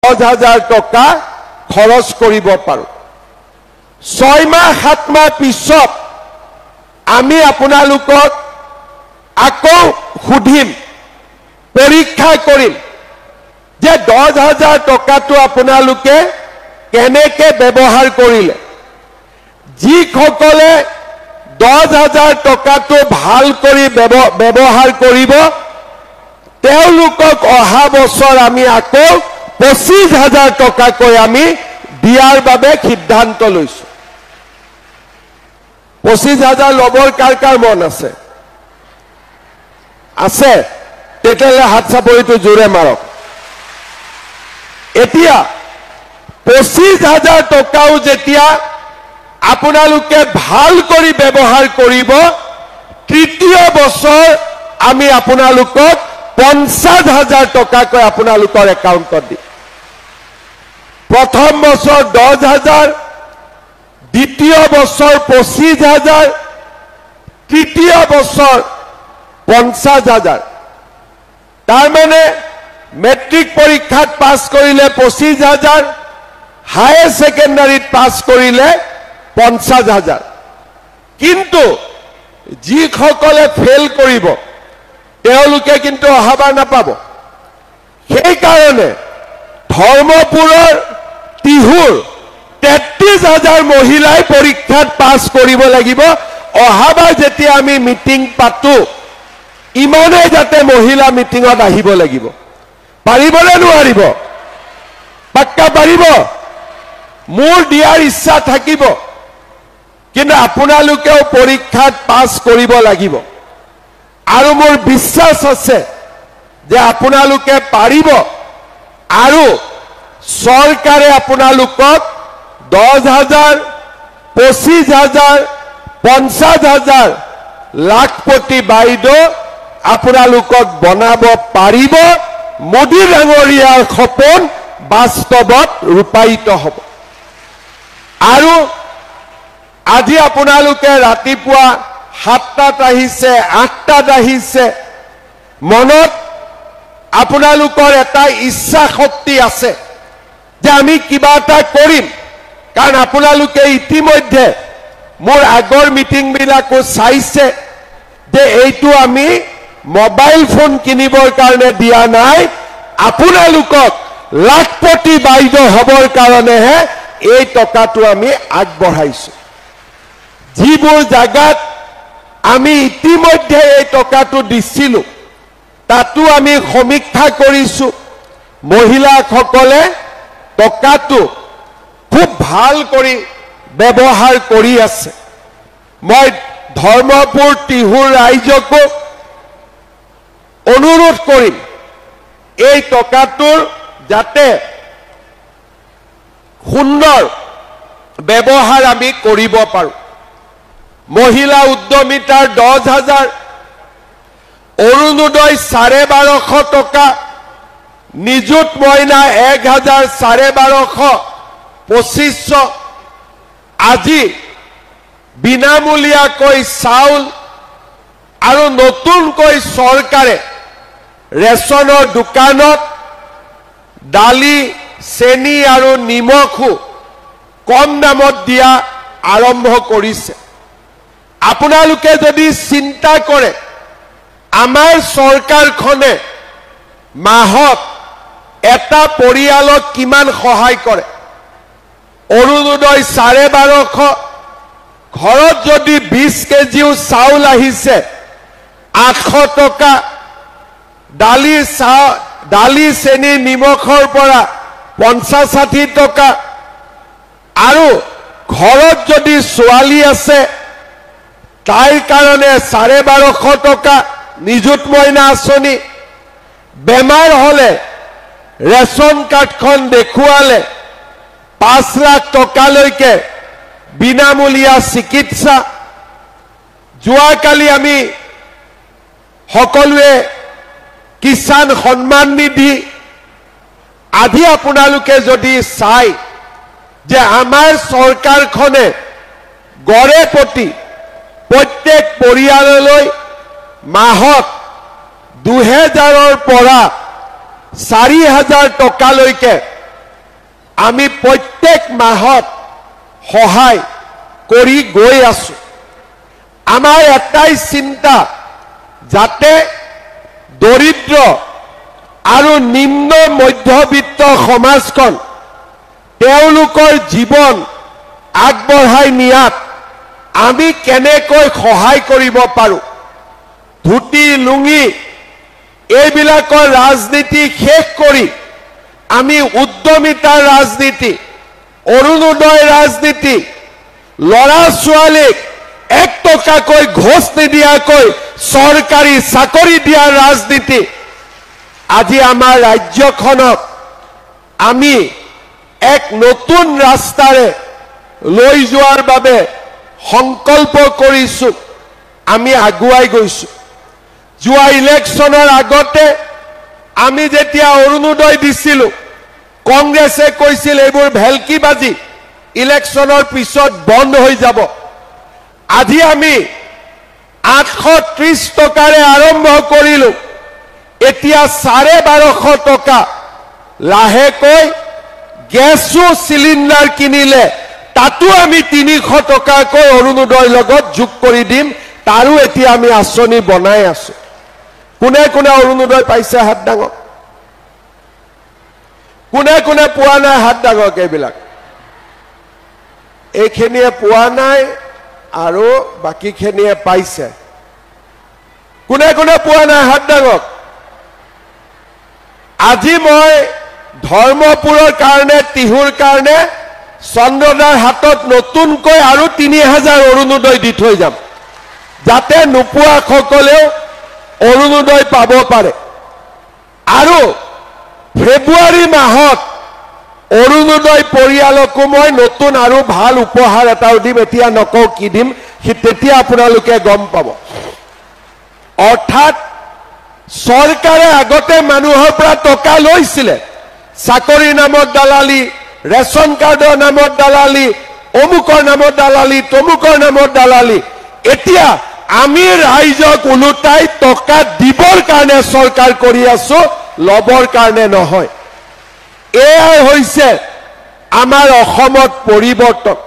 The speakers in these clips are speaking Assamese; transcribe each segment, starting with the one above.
10,000 টকা খৰচ কৰিব পাৰো 6 মাহ 7 মাহ পিছত আমি আপোনালোকক আকৌ সুধিম পৰীক্ষা কৰিম যে 10,000 টকাটো আপোনালোকে কেনেকে ব্যৱহাৰ কৰিলে যিসকলে 10,000 টকাটো ভাল কৰি ব্যৱহাৰ কৰিব তেওঁলোকক অহা বছৰ আমি আকৌ 25,000 টকাকৈ আমি দিয়াৰ বাবে সিদ্ধান্ত লৈছো 25,000 লবৰ কাৰ মন আছে আছে তেতিয়ালে হাত চাপৰিটো জোৰে মাৰক এতিয়া 25,000 টকাও যেতিয়া আপোনালোকে ভাল কৰি ব্যৱহাৰ কৰিব তৃতীয় বছৰ আমি আপোনালোকক 50,000 টকাকৈ আপোনালোকৰ একাউণ্টত দিম প্ৰথম বছৰ 10,000 দ্বিতীয় বছৰ 25,000 তৃতীয় বছৰ 50,000 তাৰ মানে মেট্ৰিক পৰীক্ষাত পাছ কৰিলে 25,000 হায়াৰ সেকেন্ডাৰীত পাছ কৰিলে 50,000 কিন্তু যিসকলে ফেল কৰিব তেওঁলোকে কিন্তু অহাবাৰ নাপাব সেই কাৰণে ধৰ্মপুৰৰ তিহুৰ 33,000 মহিলাই পৰীক্ষাত পাছ কৰিব লাগিব অহাবাৰ যেতিয়া আমি মিটিং পাতো ইমানে যাতে মহিলা মিটিংত আহিব লাগিব পাৰিবনে নোৱাৰিব পাক্কা পাৰিব মোৰ দিয়াৰ ইচ্ছা থাকিব কিন্তু আপোনালোকেও পৰীক্ষাত পাছ কৰিব লাগিব আৰু মোৰ বিশ্বাস আছে যে আপোনালোকে পাৰিব আৰু চৰকাৰে আপোনালোকক 10,000 25,000 50,000 লাখপতি বাইদেউ আপোনালোকক বনাব পাৰিব মোদী ডাঙৰীয়াৰ সপোন বাস্তৱত ৰূপায়িত হ'ব আৰু আজি আপোনালোকে ৰাতিপুৱা 7টাত আহিছে 8টাত আহিছে মনত আপোনালোকৰ এটা ইচ্ছা শক্তি আছে যে আমি কিবা এটা কৰিম কাৰণ আপোনালোকে ইতিমধ্যে মোৰ আগৰ মিটিং বিলাকো চাইছে যে এইটো আমি মোবাইল ফোন কিনিবৰ কাৰণে দিয়া নাই আপোনালোকক লাখপতি বাইদেউ হবৰ কাৰণেহে এই টকাটো আমি আগবঢ়াইছো যিবোৰ জায়গাত আমি ইতিমধ্যে এই টকাটো দিছিলো তাতো আমি সমীক্ষা কৰিছো মহিলাসকলে টকাটো খুব ভাল কৰি ব্যৱহাৰ কৰি আছে মই ধৰ্মপুৰ তিহুৰ ৰাইজকো অনুৰোধ কৰিম এই টকাটোৰ যাতে সুন্দৰ ব্যৱহাৰ আমি কৰিব পাৰো মহিলা উদ্যমিতাৰ 10,000 অৰুণোদয় 1250 টকা নিযুত মইনা 1,000 1250 2500 আজি বিনামূলীয়াকৈ চাউল আৰু নতুনকৈ চৰকাৰে ৰেচনৰ দোকানত দালি চেনি আৰু নিমখো কম দামত দিয়া আৰম্ভ কৰিছে আপোনালোকে যদি চিন্তা কৰে আমাৰ চৰকাৰখনে মাহত এটা পৰিয়ালক কিমান সহায় কৰে অৰুণোদয় 1250 ঘৰত যদি 20 কেজিও চাউল আহিছে 800 টকা দালি চেনি নিমখৰ পৰা 50-60 টকা আৰু ঘৰত যদি ছোৱালী আছে তাইৰ কাৰণে 1250 টকা নিযুত মইনা আঁচনি বেমাৰ হলে ৰেচন কাৰ্ডখন দেখুৱালে 5 লাখ টকালৈকে বিনামূলীয়া চিকিৎসা যোৱাকালি আমি সকলোৱে কিষাণ সন্মান নিধি আজি আপোনালোকে যদি চাই যে আমাৰ চৰকাৰখনে গড়ে প্ৰতি প্ৰত্যেক পৰিয়াললৈ মাহত 2,000ৰ পৰা 4,000 টকালৈকে আমি প্ৰত্যেক মাহত সহায় কৰি গৈ আছো আমাৰ এটাই চিন্তা যাতে দৰিদ্ৰ আৰু নিম্ন মধ্যবিত্ত সমাজখন তেওঁলোকৰ জীৱন আগবঢ়াই নিয়াত আমি কেনেকৈ সহায় কৰিব পাৰো ধুতি লুঙি এইবিলাকৰ ৰাজনীতি শেষ কৰি আমি উদ্যমিতাৰ ৰাজনীতি অৰুণোদয় ৰাজনীতি লৰা ছোৱালীক 1 টকাকৈ ঘোষ নিদিয়াকৈ চৰকাৰী চাকৰি দিয়াৰ ৰাজনীতি আজি আমাৰ ৰাজ্যখনক আমি এক নতুন ৰাস্তাৰে লৈ যোৱাৰ বাবে সংকল্প কৰিছো আমি আগুৱাই গৈছো যোৱা ইলেকশ্যনৰ আগতে আমি যেতিয়া অৰুণোদয় দিছিলো কংগ্ৰেছে কৈছিল এইবোৰ ভেলকিবাজি ইলেকশ্যনৰ পিছত বন্ধ হৈ যাব আজি আমি 830 টকাৰে আৰম্ভ কৰিলো এতিয়া 1250 টকা লাহেকৈ গেছো সিলিন্ডাৰ কিনিলে তাতো আমি 300 টকাকৈ অৰুণোদয়ৰ লগত যোগ কৰি দিম তাৰো এতিয়া আমি আঁচনি বনাই আছো কোনে কোনে অৰুণোদয় পাইছে হাত ডাঙক কোনে কোনে পোৱা নাই হাত ডাঙক এইবিলাক এইখিনিয়ে পোৱা নাই আৰু বাকিখিনিয়ে পাইছে কোনে কোনে পোৱা নাই হাত ডাঙক আজি মই ধৰ্মপুৰৰ কাৰণে তিহুৰ কাৰণে চন্দ্ৰদাৰ হাতত নতুনকৈ আৰু 3000 অৰুণোদয় দি থৈ যাম যাতে নোপোৱা সকলেও অৰুণোদয় পাব পাৰে আৰু ফেব্ৰুৱাৰী মাহত অৰুণোদয় পৰিয়ালকো মই নতুন আৰু ভাল উপহাৰ এটাও দিম এতিয়া নকওঁ কি দিম তেতিয়া আপোনালোকে গম পাব অৰ্থাৎ চৰকাৰে আগতে মানুহৰ পৰা টকা লৈছিলে চাকৰি নামত দালালি ৰেশন কাৰ্ডৰ নামত দালালি অমুকৰ নামত দালালি তমুকৰ নামত দালালি এতিয়া আমি ৰাইজক উলুটাই টকা দিবৰ কাৰণে চৰকাৰ কৰি আছো লবৰ কাৰণে নহয় এয়াই হৈছে আমাৰ অসমত পৰিৱৰ্তন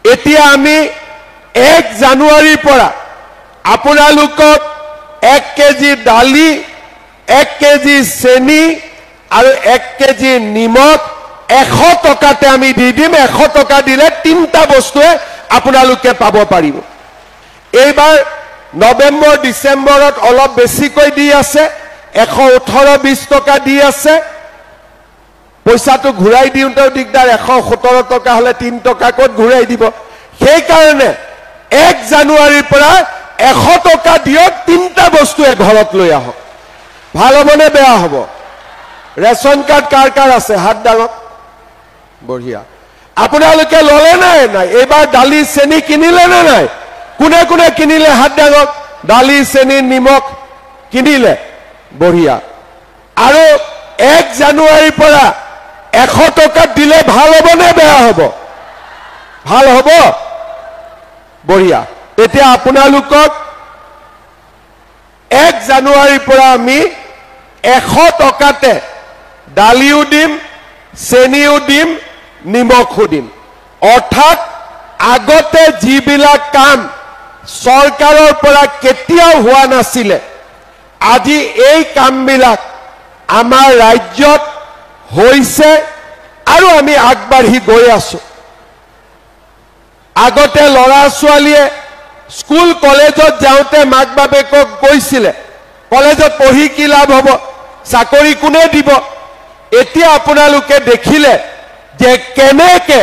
এতিয়া আমি 1 জানুৱাৰীৰ পৰা আপোনালোকক 1 কেজি দালি 1 কেজি চেনি আৰু 1 কেজি নিমখ 100 টকাতে আমি দি দিম 100 টকা দিলে 3টা বস্তুৱে আপোনালোকে পাব পাৰিব এইবাৰ নৱেম্বৰ ডিসেম্বৰত অলপ বেছিকৈ দি আছে 118-20 টকা দি আছে পইচাটো ঘূৰাই দিওঁতেও দিগদাৰ 117 টকা হলে 3 টকা ক'ত ঘূৰাই দিব সেই কাৰণে 1 জানুৱাৰীৰ পৰা 100 টকা দিয়ক 3টা বস্তুৱে ঘৰত লৈ আহক ভাল হ'বনে বেয়া হ'ব ৰেশন কাৰ্ড কাৰ কাৰ আছে হাত ডাঙক বঢ়িয়া আপোনালোকে ললে নাই নাই এইবাৰ দালি চেনি কিনিলে নে নাই কোনে কোনে কিনিলে হাত ডাঙক দালি চেনি নিমখ কিনিলে বঢ়িয়া আৰু 1 জানুৱাৰীৰ পৰা 100 টকা দিলে ভাল হ'বনে বেয়া হ'ব ভাল হ'ব বঢ়িয়া এতিয়া আপোনালোকক 1 জানুৱাৰীৰ পৰা আমি 100 টকাতে দালিও দিম চেনিও দিম নিমখো দিম অৰ্থাৎ আগতে যিবিলাক কাম চৰকাৰৰ পৰা কেতিয়াও হোৱা নাছিলে আজি এই কামবিলাক আমাৰ ৰাজ্যত হৈছে আৰু আমি আগবাঢ়ি গৈ আছো আগতে লৰা ছোৱালীয়ে স্কুল কলেজত যাওঁতে মাক বাপেকক কৈছিলে কলেজত পঢ়ি কি লাভ হ'ব চাকৰি কোনে দিব এতিয়া আপোনালোকে দেখিলে যে কেনেকে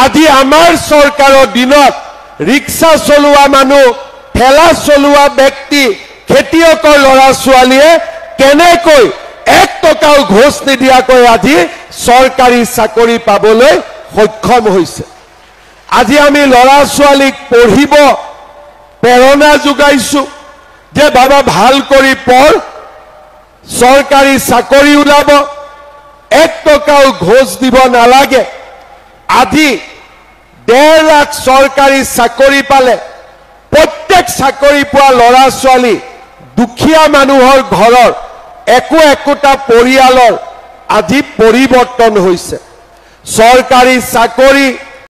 আজি আমাৰ চৰকাৰৰ দিনত ৰিক্সা চলোৱা মানুহ ঠেলা চলোৱা ব্যক্তি খেতিয়কৰ লৰা ছোৱালীয়ে কেনেকৈ 1 টকাও ঘোষ নিদিয়াকৈ আজি চৰকাৰী চাকৰি পাবলৈ সক্ষম হৈছে আজি আমি লৰা ছোৱালীক পঢ়িব প্ৰেৰণা যোগাইছো যে বাবা ভাল কৰি পঢ় চৰকাৰী চাকৰি ওলাব 1 টকাও ঘোষ দিব নালাগে আজি 1.5 লাখ চৰকাৰী চাকৰি পালে প্ৰত্যেক চাকৰি পোৱা লৰা ছোৱালী দুখীয়া মানুহৰ ঘৰৰ একোটা পৰিয়ালৰ আজি পৰিৱৰ্তন হৈছে চৰকাৰী চাকৰি